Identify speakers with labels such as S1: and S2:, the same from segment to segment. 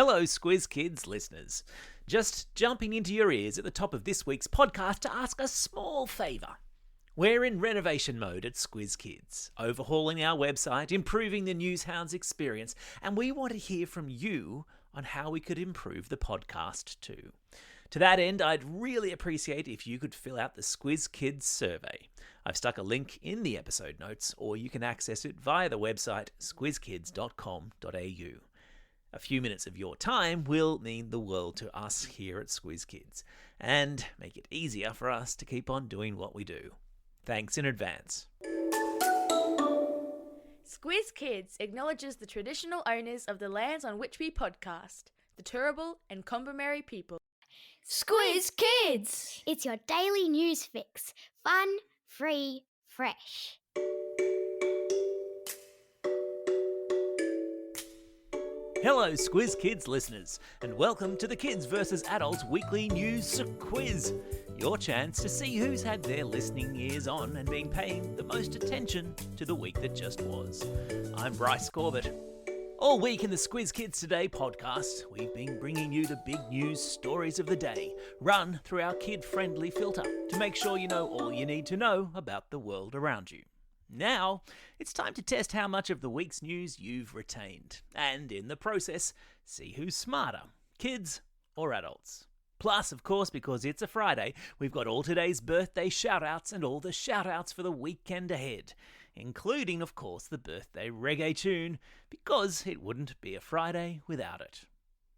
S1: Hello, Squiz Kids listeners. Just jumping into your ears at the top of this week's podcast to ask a small favour. We're in renovation mode at Squiz Kids, overhauling our website, improving the Newshounds experience, and we want to hear from you on how we could improve the podcast too. To that end, I'd really appreciate if you could fill out the Squiz Kids survey. I've stuck a link in the episode notes, or you can access it via the website squizkids.com.au. A few minutes of your time will mean the world to us here at Squiz Kids, and make it easier for us to keep on doing what we do. Thanks in advance.
S2: Squiz Kids acknowledges the traditional owners of the lands on which we podcast, the Turrbal and Kombumerri people.
S3: Squiz Kids! It's your daily news fix. Fun, free, fresh.
S1: Hello, Squiz Kids listeners, and welcome to the Kids vs. Adults Weekly News Quiz. Your chance to see who's had their listening ears on and been paying the most attention to the week that just was. I'm Bryce Corbett. All week in the Squiz Kids Today podcast, we've been bringing you the big news stories of the day, run through our kid-friendly filter to make sure you know all you need to know about the world around you. Now, it's time to test how much of the week's news you've retained, and in the process, see who's smarter, kids or adults. Plus, of course, because it's a Friday, we've got all today's birthday shout-outs and all the shout-outs for the weekend ahead, including, of course, the birthday reggae tune, because it wouldn't be a Friday without it.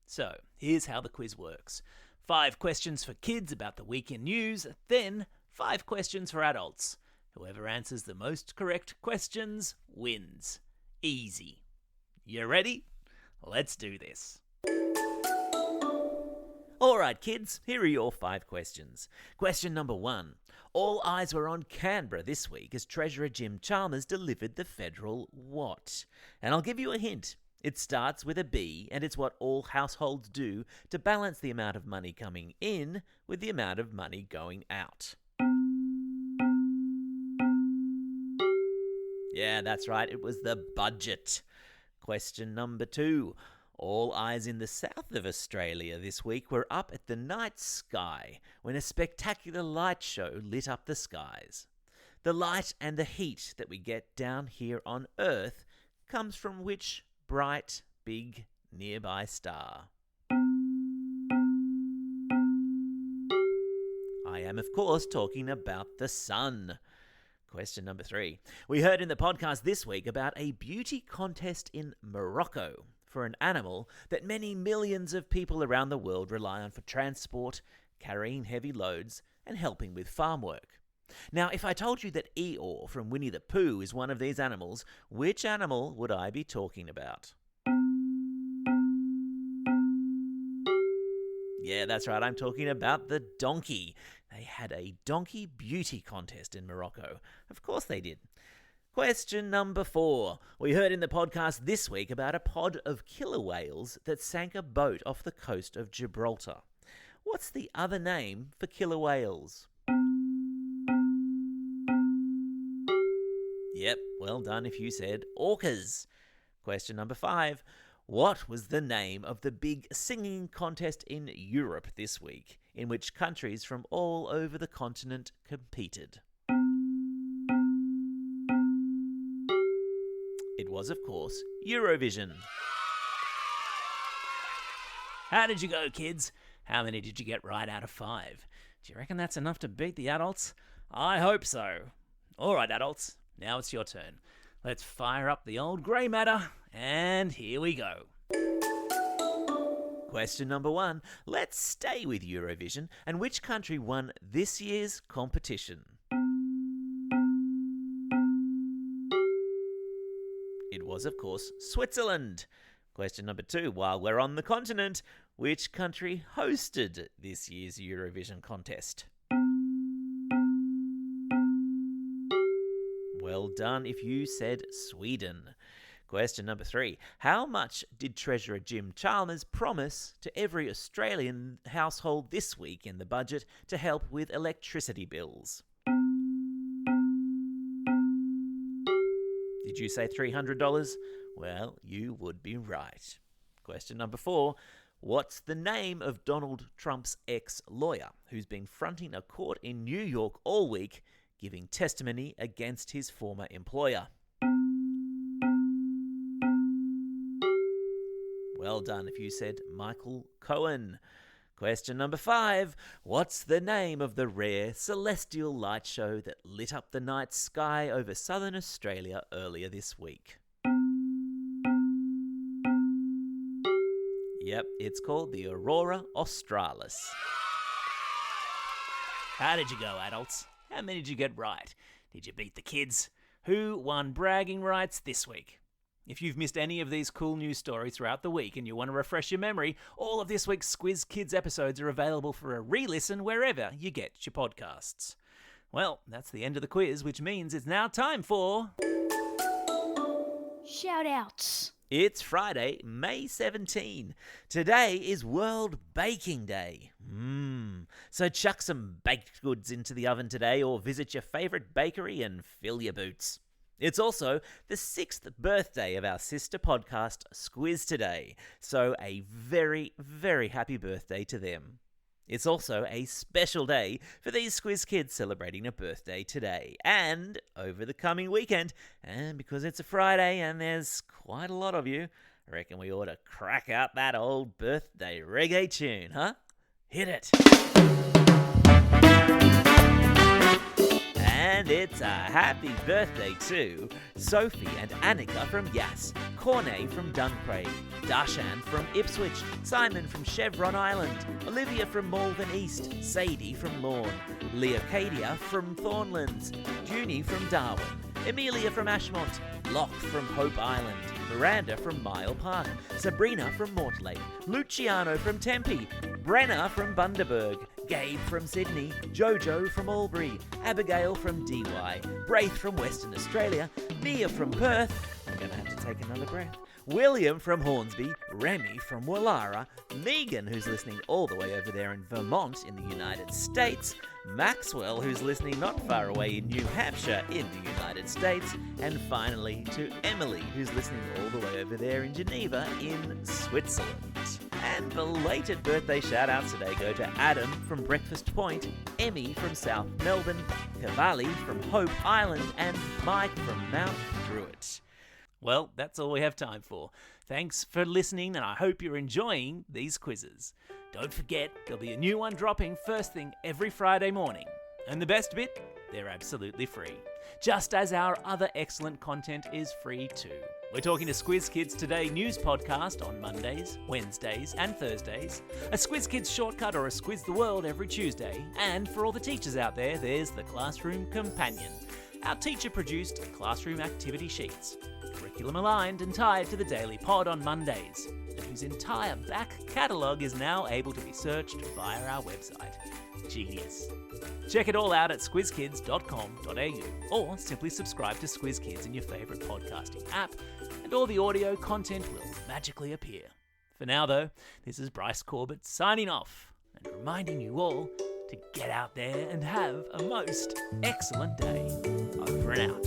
S1: So, here's how the quiz works. 5 questions for kids about the weekend news, then 5 questions for adults. Whoever answers the most correct questions wins. Easy. You ready? Let's do this. Alright kids, here are your 5 questions. Question number 1. All eyes were on Canberra this week as Treasurer Jim Chalmers delivered the federal what? And I'll give you a hint. It starts with a B, and it's what all households do to balance the amount of money coming in with the amount of money going out. Yeah, that's right, it was the budget. Question number 2. All eyes in the south of Australia this week were up at the night sky when a spectacular light show lit up the skies. The light and the heat that we get down here on Earth comes from which bright, big, nearby star? I am, of course, talking about the sun. Question number 3. We heard in the podcast this week about a beauty contest in Morocco for an animal that many millions of people around the world rely on for transport, carrying heavy loads, and helping with farm work. Now, if I told you that Eeyore from Winnie the Pooh is one of these animals, which animal would I be talking about? Yeah, that's right, I'm talking about the donkey. They had a donkey beauty contest in Morocco. Of course they did. Question number 4. We heard in the podcast this week about a pod of killer whales that sank a boat off the coast of Gibraltar. What's the other name for killer whales? Yep, well done if you said orcas. Question number 5. What was the name of the big singing contest in Europe this week, in which countries from all over the continent competed? It was, of course, Eurovision. How did you go, kids? How many did you get right out of 5? Do you reckon that's enough to beat the adults? I hope so. All right, adults, now it's your turn. Let's fire up the old grey matter, and here we go. Question number 1. Let's stay with Eurovision. And which country won this year's competition? It was, of course, Switzerland. Question number 2. While we're on the continent, which country hosted this year's Eurovision contest? Well done if you said Sweden. Question number 3. How much did Treasurer Jim Chalmers promise to every Australian household this week in the budget to help with electricity bills? Did you say $300? Well, you would be right. Question number 4. What's the name of Donald Trump's ex-lawyer who's been fronting a court in New York all week, giving testimony against his former employer? Well done if you said Michael Cohen. Question number 5. What's the name of the rare celestial light show that lit up the night sky over southern Australia earlier this week? Yep, it's called the Aurora Australis. How did you go, adults? How many did you get right? Did you beat the kids? Who won bragging rights this week? If you've missed any of these cool news stories throughout the week and you want to refresh your memory, all of this week's Squiz Kids episodes are available for a re-listen wherever you get your podcasts. Well, that's the end of the quiz, which means it's now time for...
S3: Shout-outs.
S1: It's Friday, May 17. Today is World Baking Day. So chuck some baked goods into the oven today or visit your favourite bakery and fill your boots. It's also the 6th birthday of our sister podcast, Squiz Today. So a very, very happy birthday to them. It's also a special day for these Squiz kids celebrating a birthday today and over the coming weekend. And because it's a Friday and there's quite a lot of you, I reckon we ought to crack out that old birthday reggae tune, huh? Hit it! And it's a happy birthday to Sophie and Annika from Yass, Cornay from Duncraig, Darshan from Ipswich, Simon from Chevron Island, Olivia from Malvern East, Sadie from Lorne, Leocadia from Thornlands, Junie from Darwin, Amelia from Ashmont, Locke from Hope Island, Miranda from Mile Park, Sabrina from Mortlake, Luciano from Tempe, Brenna from Bundaberg, Gabe from Sydney, Jojo from Albury, Abigail from DY, Braith from Western Australia, Mia from Perth, I'm going to have to take another breath, William from Hornsby, Remy from Wallara, Megan, who's listening all the way over there in Vermont in the United States, Maxwell, who's listening not far away in New Hampshire in the United States, and finally to Emily, who's listening all the way over there in Geneva in Switzerland. And belated birthday shout-outs today go to Adam from Breakfast Point, Emmy from South Melbourne, Cavalli from Hope Island, and Mike from Mount Druitt. Well, that's all we have time for. Thanks for listening, and I hope you're enjoying these quizzes. Don't forget, there'll be a new one dropping first thing every Friday morning. And the best bit? They're absolutely free. Just as our other excellent content is free too. We're talking to Squiz Kids Today news podcast on Mondays, Wednesdays and Thursdays, a Squiz Kids shortcut or a Squiz the World every Tuesday, and for all the teachers out there, there's the Classroom Companion, our teacher-produced classroom activity sheets, curriculum aligned and tied to the Daily Pod on Mondays, and whose entire back catalogue is now able to be searched via our website. Genius. Check it all out at squizkids.com.au or simply subscribe to Squiz Kids in your favourite podcasting app and all the audio content will magically appear. For now though, this is Bryce Corbett signing off and reminding you all to get out there and have a most excellent day. Over and out.